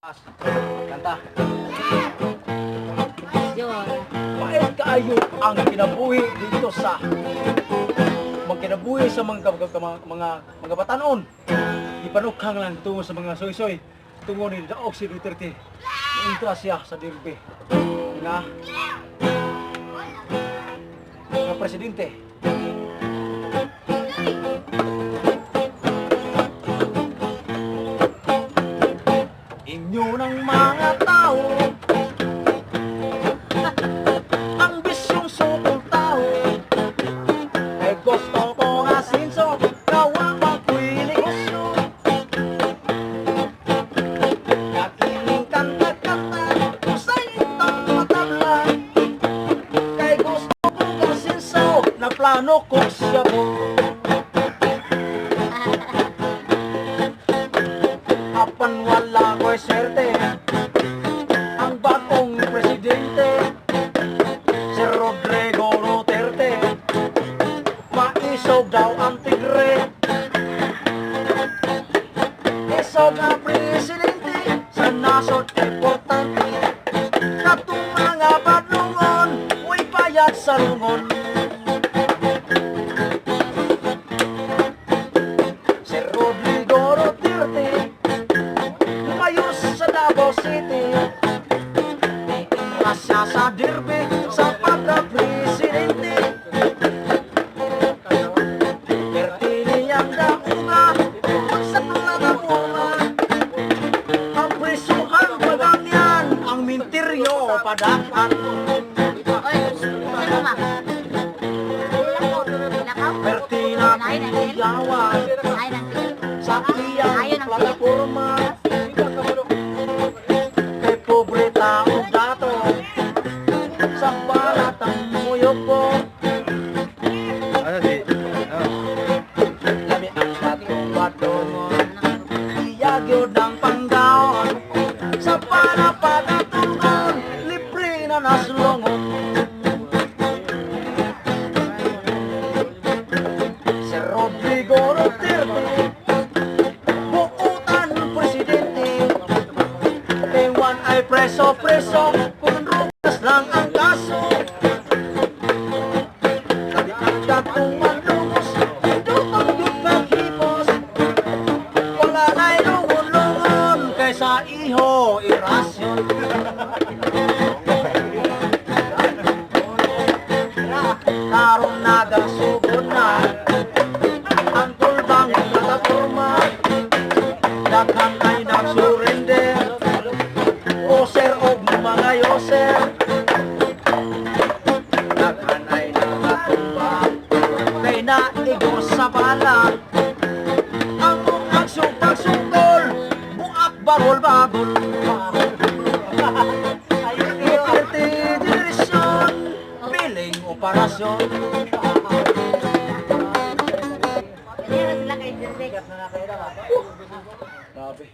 Kanta. Yun. Bakit kaayo ang kinabuhi dito sa magkinabuhi sa mga batanon? Ipanukhang lang tungo sa mga soy-soy tungo ni Daog si Duterte. Naintra siya sa dirbe nga presidente. Inyo ng mga tao ang bisyong sukong tao ay gusto ko nga sinso gawa ako'y negosyo nakiling kanta-kanta sa itong matabla kay gusto ko nga sinso na plano ko siya po apan wala ko'y swerte ang bagong presidente si Rodrigo Duterte maisog daw ang tigre isog ang presidente sa nasod importante katong mga badlungon uy bayad sa lungon si Rodrigo Duterte lumayos sa Davao City asya sa dirbe sa pagka-presidente pertiniyang daunga magsapula na bunga ang presuhan pagangyan ang minteryo padakan Oy, sino ba? Nakaw? pertina yawan Ay, nanti. sa iyang plataforma kay pobre taong dato sa balatang muyok ko Ano si? Labi ang batong batongon iyagyod ng panggaon sa panapagatugon libre na nasulungon si Rodrigo Duterte buutan presidente ewan ay preso-preso kung rugas lang ang kaso labi ang datong manlungos dutong yung paghipos wala na'y lungon-lungon kaysa iho irasyon karong nagasugod na ang tulbang plataforma daghan ay nagsurrender oser og mga yoser daghan ay nakatumba kay naigos sa bala ang agsug-pagsugol buak bagol-bagol Duterte direksyon piling operasyon Pwede na sila kay Direk. Grabe.